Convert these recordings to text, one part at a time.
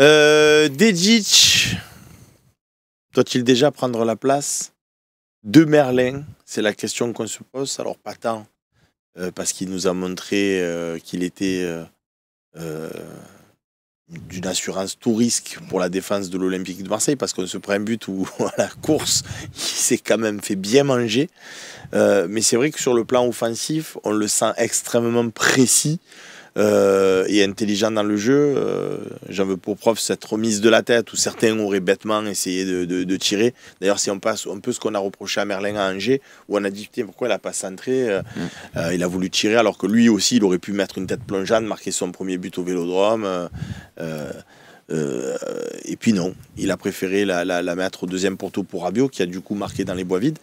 Dedic doit-il déjà prendre la place de Merlin? C'est la question qu'on se pose. Alors pas tant parce qu'il nous a montré qu'il était d'une assurance tout risque pour la défense de l'Olympique de Marseille, parce qu'on se prend un but où à la course il s'est quand même fait bien manger, mais c'est vrai que sur le plan offensif on le sent extrêmement précis et intelligent dans le jeu. J'en veux pour preuve cette remise de la tête où certains auraient bêtement essayé de tirer. D'ailleurs, si on passe un peu ce qu'on a reproché à Merlin à Angers, où on a dit pourquoi il n'a pas centré, il a voulu tirer alors que lui aussi il aurait pu mettre une tête plongeante, marquer son premier but au Vélodrome. Et puis non, il a préféré la mettre au deuxième poteau pour Rabiot, qui a du coup marqué dans les bois vides.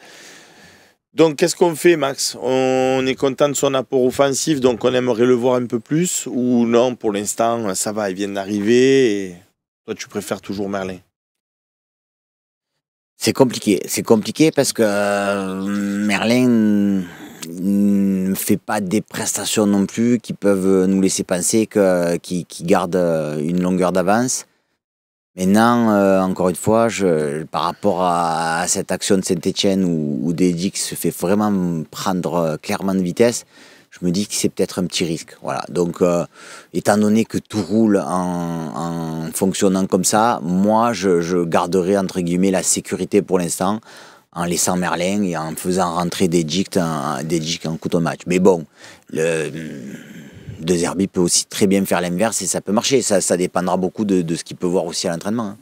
Donc qu'est-ce qu'on fait, Max? On est content de son apport offensif, donc on aimerait le voir un peu plus, ou non, pour l'instant ça va, il vient d'arriver et toi tu préfères toujours Merlin? C'est compliqué parce que Merlin ne fait pas des prestations non plus qui peuvent nous laisser penser qu'il garde une longueur d'avance. Maintenant, encore une fois, par rapport à cette action de Saint-Etienne où Dedic se fait vraiment prendre clairement de vitesse, je me dis que c'est peut-être un petit risque. Voilà. Donc, étant donné que tout roule en fonctionnant comme ça, moi, je garderai entre guillemets la sécurité pour l'instant en laissant Merlin et en faisant rentrer Dedic en coup de match. Mais bon, De Zerbi peut aussi très bien faire l'inverse et ça peut marcher. Ça dépendra beaucoup de ce qu'il peut voir aussi à l'entraînement.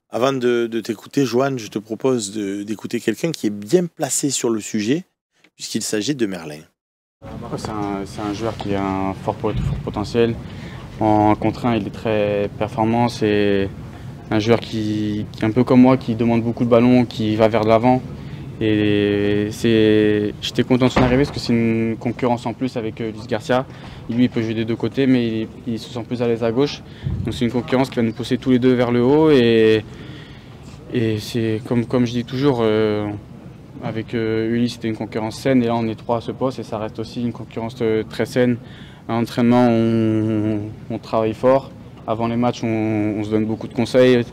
Avant de t'écouter, Johan, je te propose d'écouter quelqu'un qui est bien placé sur le sujet, puisqu'il s'agit de Merlin. C'est un joueur qui a un fort potentiel. En contre 1, il est très performant. C'est un joueur qui est un peu comme moi, qui demande beaucoup de ballons, qui va vers l'avant. Et j'étais content de son arrivée parce que c'est une concurrence en plus avec Luis Garcia. Lui, il peut jouer des deux côtés, mais il se sent plus à l'aise à gauche. Donc c'est une concurrence qui va nous pousser tous les deux vers le haut. Et c'est comme je dis toujours, avec Ulysse, c'était une concurrence saine. Et là, on est trois à ce poste et ça reste aussi une concurrence très saine. À l'entraînement, on travaille fort. Avant les matchs, on se donne beaucoup de conseils.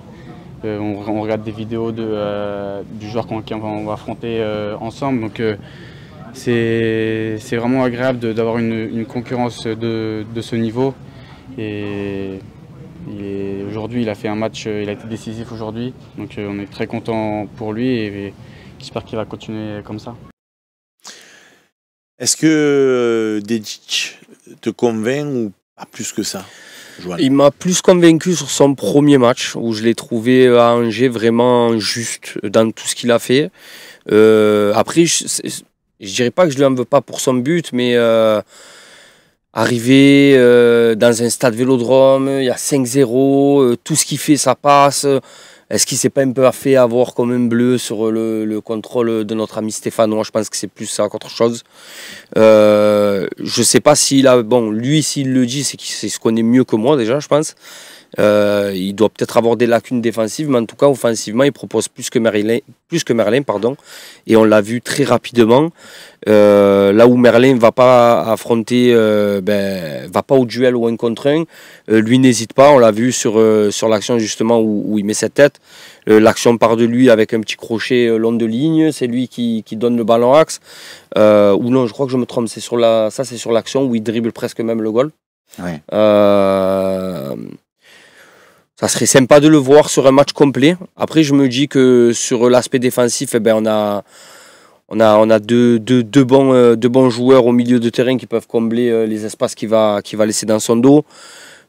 On regarde des vidéos du joueur qu'on va affronter ensemble. Donc c'est vraiment agréable d'avoir une concurrence de ce niveau. Et aujourd'hui, il a fait un match, il a été décisif aujourd'hui. Donc on est très content pour lui et j'espère qu'il va continuer comme ça. Est-ce que Dedic te convainc ou pas plus que ça? Joanne. Il m'a plus convaincu sur son premier match où je l'ai trouvé à Angers vraiment juste dans tout ce qu'il a fait. Après, je dirais pas que je lui en veux pas pour son but, mais arriver dans un stade Vélodrome, il y a 5-0, tout ce qu'il fait, ça passe. Est-ce qu'il s'est pas un peu fait avoir comme un bleu sur le contrôle de notre ami Stéphanois? Je pense que c'est plus ça qu'autre chose. Je sais pas s'il a... Bon, lui, s'il le dit, c'est qu'il se connaît mieux que moi déjà, je pense. Il doit peut-être avoir des lacunes défensives, mais en tout cas, offensivement, il propose plus que Merlin, pardon. Et on l'a vu très rapidement. Là où Merlin ne va pas affronter, va pas au duel ou un contre un, lui n'hésite pas. On l'a vu sur l'action justement où il met cette tête. L'action part de lui avec un petit crochet long de ligne. C'est lui qui donne le ballon axe. Ou non, je crois que je me trompe. C'est sur l'action où il dribble presque même le goal. Ouais. Ça serait sympa de le voir sur un match complet. Après, je me dis que sur l'aspect défensif, on a deux bons joueurs au milieu de terrain qui peuvent combler les espaces qu'il va laisser dans son dos.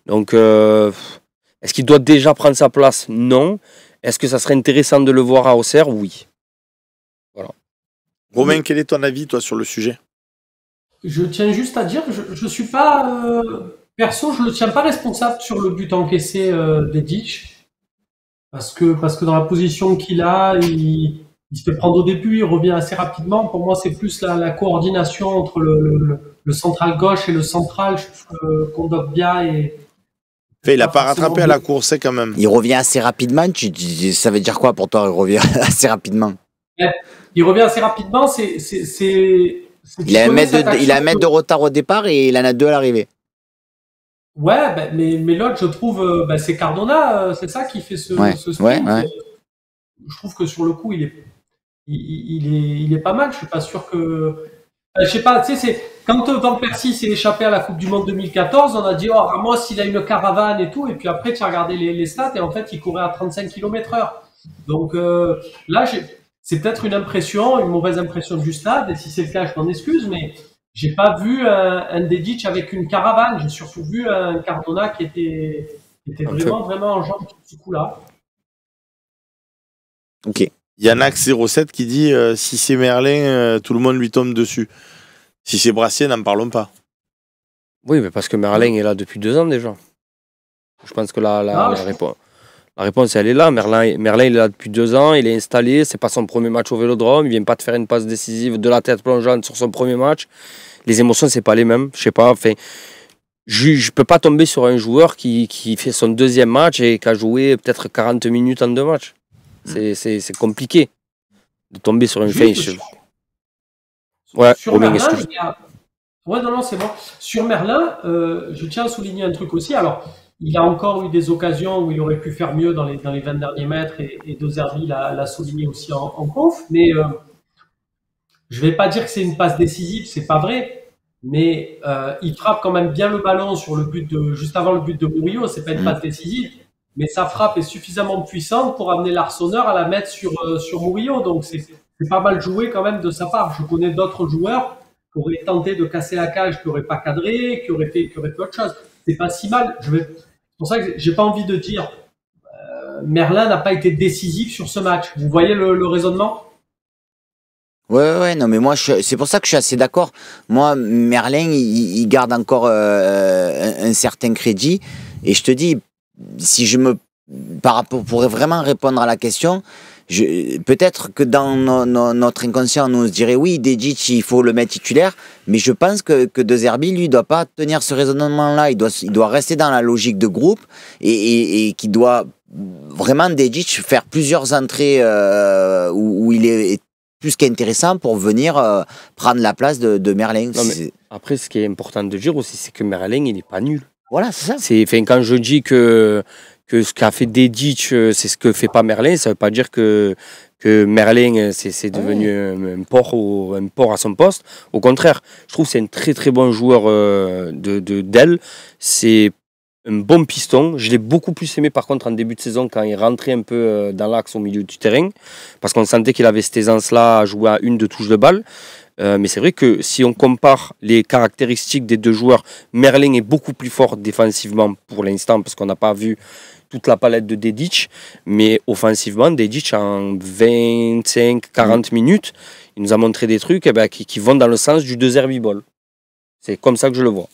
Donc, est-ce qu'il doit déjà prendre sa place? Non. Est-ce que ça serait intéressant de le voir à Auxerre? Oui. Voilà. Romain, quel est ton avis, toi, sur le sujet? Je tiens juste à dire, je suis pas... Perso, je ne le tiens pas responsable sur le but encaissé d'Edic. Parce que dans la position qu'il a, il se fait prendre au début, il revient assez rapidement. Pour moi, c'est plus la coordination entre le central gauche et le central. Kondogbia et... Il n'a pas rattrapé à la course quand même. Il revient assez rapidement. Ça veut dire quoi pour toi, il revient assez rapidement? Il revient assez rapidement. Il a un mètre de retard au départ et il en a 2 à l'arrivée. Ouais, mais l'autre, je trouve, c'est Cardona, c'est ça qui fait ce Ouais, sprint. ouais. Je trouve que sur le coup, il est pas mal. Je suis pas sûr que. Je sais pas, tu sais, c'est quand Van Persie s'est échappé à la Coupe du Monde 2014, on a dit, oh, Ramos, il a une caravane et tout. Et puis après, tu as regardé les stats et en fait, il courait à 35 km/h. Donc là, c'est peut-être une impression, une mauvaise impression du stade. Et si c'est le cas, je m'en excuse, mais j'ai pas vu un Dedic avec une caravane. J'ai surtout vu un Cardona qui était vraiment en jambes sur ce coup-là. Ok. Il y a Nax07 qui dit si c'est Merlin, tout le monde lui tombe dessus. Si c'est Brassier, n'en parlons pas. Oui, mais parce que Merlin est là depuis 2 ans déjà. Je pense que la réponse, elle est là. Merlin, il est là depuis 2 ans, il est installé, c'est pas son premier match au Vélodrome, il vient pas de faire une passe décisive de la tête plongeante sur son premier match. Les émotions, c'est pas les mêmes, je sais pas. Enfin, je peux pas tomber sur un joueur qui fait son 2e match et qui a joué peut-être 40 minutes en 2 matchs. C'est compliqué de tomber sur une fin. Ouais, sur Merlin, ouais, non, c'est bon. Sur Merlin, je tiens à souligner un truc aussi. Alors, il a encore eu des occasions où il aurait pu faire mieux dans les 20 derniers mètres et De Zerbi l'a souligné aussi en conf. Mais je vais pas dire que c'est une passe décisive, c'est pas vrai. Mais il frappe quand même bien le ballon sur le but juste avant le but de Murillo. C'est pas une passe décisive, mais sa frappe est suffisamment puissante pour amener l'Arseneur à la mettre sur Murillo. Donc c'est pas mal joué quand même de sa part. Je connais d'autres joueurs qui auraient tenté de casser la cage, qui n'auraient pas cadré, qui auraient fait autre chose. C'est pas si mal. C'est pour ça que j'ai pas envie de dire Merlin n'a pas été décisif sur ce match. Vous voyez le raisonnement? Ouais, non, mais moi, c'est pour ça que je suis assez d'accord. Moi, Merlin, il garde encore un certain crédit. Et je te dis, si je me. Par rapport, pour vraiment répondre à la question, peut-être que dans notre inconscient, on se dirait oui, Dedic, il faut le mettre titulaire. Mais je pense que De Zerbi, lui, doit pas tenir ce raisonnement-là. Il doit rester dans la logique de groupe et qu'il doit vraiment, Dedic, faire plusieurs entrées où il est plus qu'intéressant pour venir prendre la place de Merlin. Non, mais après, ce qui est important de dire aussi, c'est que Merlin, il n'est pas nul. Voilà, c'est ça. Quand je dis que ce qu'a fait Dedic, c'est ce que fait pas Merlin, ça veut pas dire que Merlin, c'est devenu un porc à son poste. Au contraire, je trouve que c'est un très très bon joueur d'aile. C'est un bon piston. Je l'ai beaucoup plus aimé par contre en début de saison quand il rentrait un peu dans l'axe au milieu du terrain, parce qu'on sentait qu'il avait cette aisance-là à jouer à une de touche de balle. Mais c'est vrai que si on compare les caractéristiques des deux joueurs, Merlin est beaucoup plus fort défensivement pour l'instant, parce qu'on n'a pas vu toute la palette de Dedic. Mais offensivement, Dedic en 25-40 minutes, il nous a montré des trucs qui vont dans le sens du De Zerbi ball. C'est comme ça que je le vois.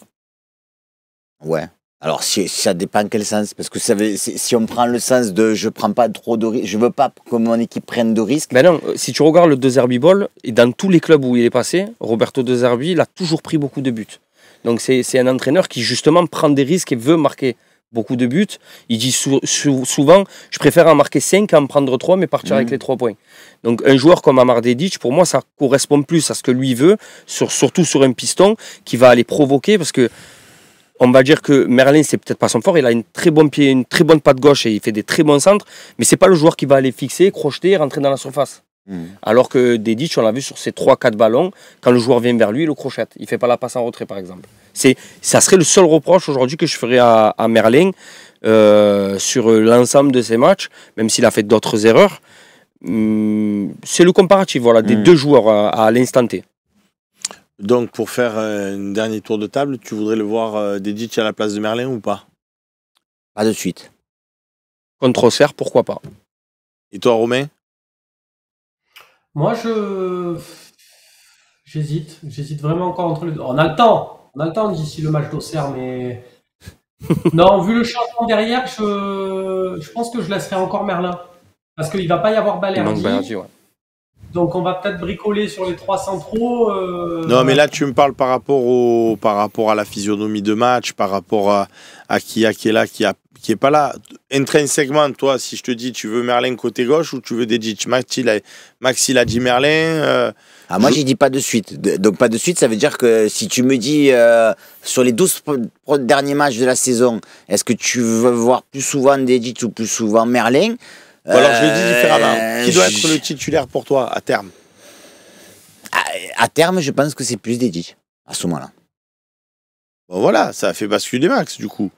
Ouais. Alors, ça dépend quel sens, parce que si on prend le sens de je prends pas trop de risques, je veux pas que mon équipe prenne de risques. Ben non, si tu regardes le De Zerbi ball, et dans tous les clubs où il est passé, Roberto De Zerbi, il a toujours pris beaucoup de buts. Donc c'est un entraîneur qui justement prend des risques et veut marquer beaucoup de buts. Il dit souvent, je préfère en marquer 5 qu'en prendre 3, mais partir avec les 3 points. Donc un joueur comme Amar Dedic, pour moi, ça correspond plus à ce que lui veut, surtout sur un piston qui va aller provoquer, parce que on va dire que Merlin, c'est peut-être pas son fort, il a une très bonne patte gauche et il fait des très bons centres, mais c'est pas le joueur qui va aller fixer, crocheter et rentrer dans la surface. Alors que Dedic, on l'a vu sur ses 3-4 ballons, quand le joueur vient vers lui, il le crochette. Il fait pas la passe en retrait, par exemple. Ça serait le seul reproche aujourd'hui que je ferais à Merlin sur l'ensemble de ses matchs, même s'il a fait d'autres erreurs. C'est le comparatif des deux joueurs à l'instant T. Donc, pour faire un dernier tour de table, tu voudrais le voir Dedic à la place de Merlin ou pas? Pas de suite. Contre Auxerre, pourquoi pas? Et toi, Romain? Moi, j'hésite vraiment encore entre les deux. On a le temps d'ici le match d'Auxerre, mais non, vu le changement derrière, je pense que je laisserai encore Merlin, parce qu'il va pas y avoir Balerdi. Donc on va peut-être bricoler sur les 3 centraux. Non, mais là tu me parles par rapport à la physionomie de match, par rapport à qui est là, qui est pas là. Intrinsèquement, toi, si je te dis tu veux Merlin côté gauche ou tu veux Dedic, Max il a dit Merlin. Ah, moi, j'ai dit pas de suite. Donc, pas de suite, ça veut dire que si tu me dis sur les 12 derniers matchs de la saison, est-ce que tu veux voir plus souvent Dedic ou plus souvent Merlin? Ou alors, je le dis différemment. Qui doit être le titulaire pour toi à terme? À terme, je pense que c'est plus Dedic à ce moment-là. Bon, voilà, ça a fait basculer Max, du coup.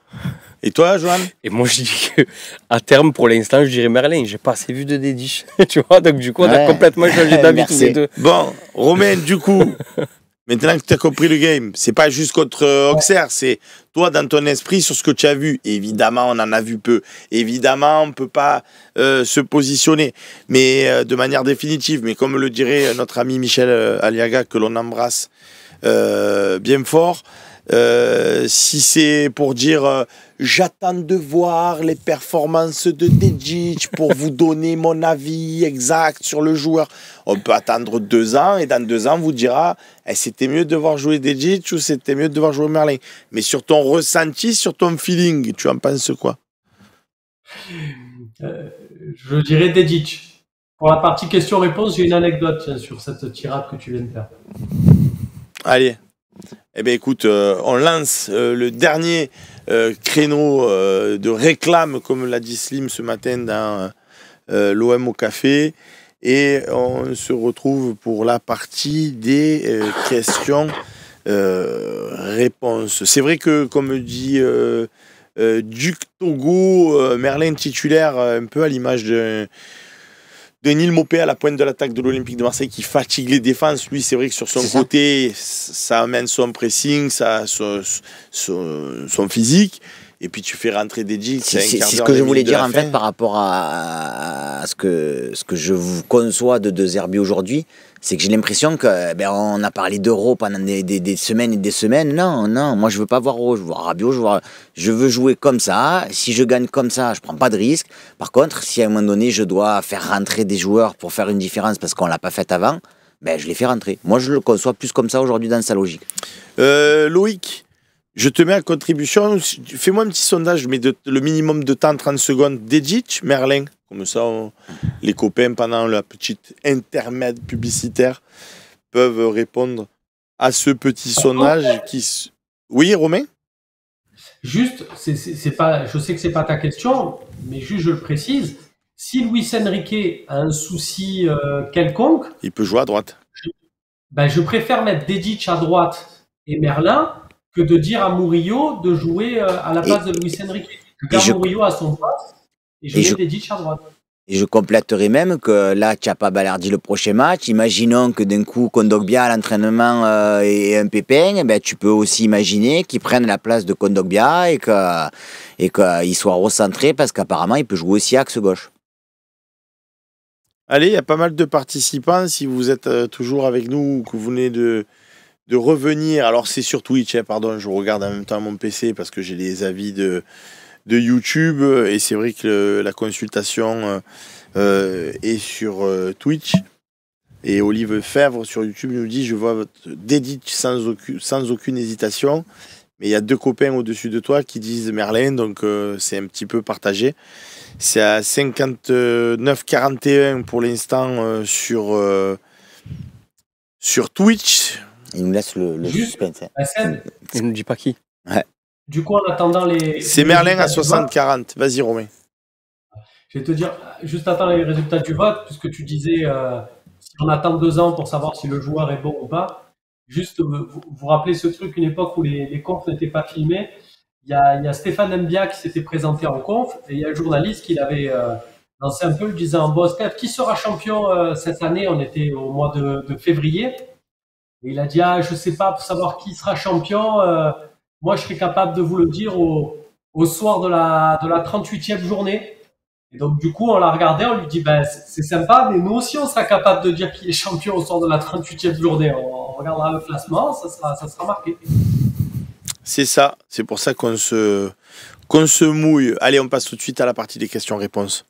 Et toi, Johan? Et moi, je dis qu'à terme, pour l'instant, je dirais Merlin. J'ai pas assez vu de Dedic. Tu vois, donc du coup, on a complètement changé d'avis tous les deux. Bon, Romain, du coup, maintenant que tu as compris le game, c'est pas juste contre Auxerre, c'est toi dans ton esprit sur ce que tu as vu. Évidemment, on en a vu peu. Évidemment, on ne peut pas se positionner mais de manière définitive. Mais comme le dirait notre ami Michel Aliaga, que l'on embrasse bien fort, si c'est pour dire j'attends de voir les performances de Dedic pour vous donner mon avis exact sur le joueur, on peut attendre 2 ans et dans 2 ans on vous dira c'était mieux de voir jouer Dedic ou c'était mieux de voir jouer Merlin. Mais sur ton ressenti, sur ton feeling, tu en penses quoi? Je dirais Dedic. Pour la partie question-réponse, j'ai une anecdote sur cette tirade que tu viens de faire. Allez. Eh bien écoute, on lance le dernier créneau de réclame, comme l'a dit Slim ce matin dans l'OM au café. Et on se retrouve pour la partie des questions-réponses. C'est vrai que, comme dit Duc Togo, Merlin titulaire, un peu à l'image de Neil Maupay à la pointe de l'attaque de l'Olympique de Marseille qui fatigue les défenses. Lui, c'est vrai que sur son côté, ça amène son pressing, son physique. Et puis tu fais rentrer Dedic. C'est ce que je voulais dire en fait par rapport à ce que je vous conçois de De Zerbi aujourd'hui. C'est que j'ai l'impression que on a parlé d'Euro pendant des semaines et des semaines. Non, moi je veux pas voir Euro, je veux voir Rabiot, je veux jouer comme ça. Si je gagne comme ça, je prends pas de risque. Par contre, si à un moment donné je dois faire rentrer des joueurs pour faire une différence parce qu'on l'a pas fait avant, je les fais rentrer. Moi je le conçois plus comme ça aujourd'hui dans sa logique. Loïc, je te mets à contribution. Fais-moi un petit sondage, mais le minimum de temps, 30 secondes. Dedic, Merlin. Comme ça, les copains, pendant la petite intermède publicitaire, peuvent répondre à ce petit sondage. Oui, Romain? Juste, c'est pas, je sais que c'est pas ta question, mais juste je le précise. Si Luis Enrique a un souci quelconque, il peut jouer à droite. Je préfère mettre Dedic à droite et Merlin que de dire à Murillo de jouer à la place de Luis Enrique. Je garde Murillo à son poste et je mets Dedic à droite. Et je compléterai même que là, tu n'as pas Balerdi le prochain match. Imaginons que d'un coup, Kondogbia à l'entraînement ait un pépin. Tu peux aussi imaginer qu'il prenne la place de Kondogbia et qu'il soit recentré parce qu'apparemment, il peut jouer aussi axe gauche. Allez, il y a pas mal de participants. Si vous êtes toujours avec nous ou que vous venez de revenir, alors c'est sur Twitch, pardon, je regarde en même temps mon PC parce que j'ai les avis de YouTube et c'est vrai que la consultation est sur Twitch et Olive Fèvre sur YouTube nous dit je vois votre Dedic sans aucune hésitation, mais il y a 2 copains au-dessus de toi qui disent Merlin, donc c'est un petit peu partagé. C'est à 59-41 pour l'instant sur Twitch. Il nous laisse le suspense. Il ne nous dit pas qui. Ouais. Du coup, en attendant les... C'est Merlin à 60-40. Vas-y, Romain. Je vais te dire, juste attends les résultats du vote, puisque tu disais si on attend 2 ans pour savoir si le joueur est bon ou pas. Juste, vous rappelez ce truc, une époque où les confs n'étaient pas filmés. Il y a Stéphane Mbia qui s'était présenté en conf, et il y a un journaliste qui l'avait lancé un peu, lui disant bon, qui sera champion cette année? On était au mois de février. Et il a dit je sais pas, pour savoir qui sera champion, moi je serais capable de vous le dire au soir de la 38e journée. Et donc du coup on l'a regardé, on lui dit c'est sympa, mais nous aussi on sera capable de dire qui est champion au soir de la 38e journée. On regardera le classement, ça sera marqué. C'est ça, c'est pour ça qu'on se mouille. Allez, on passe tout de suite à la partie des questions-réponses.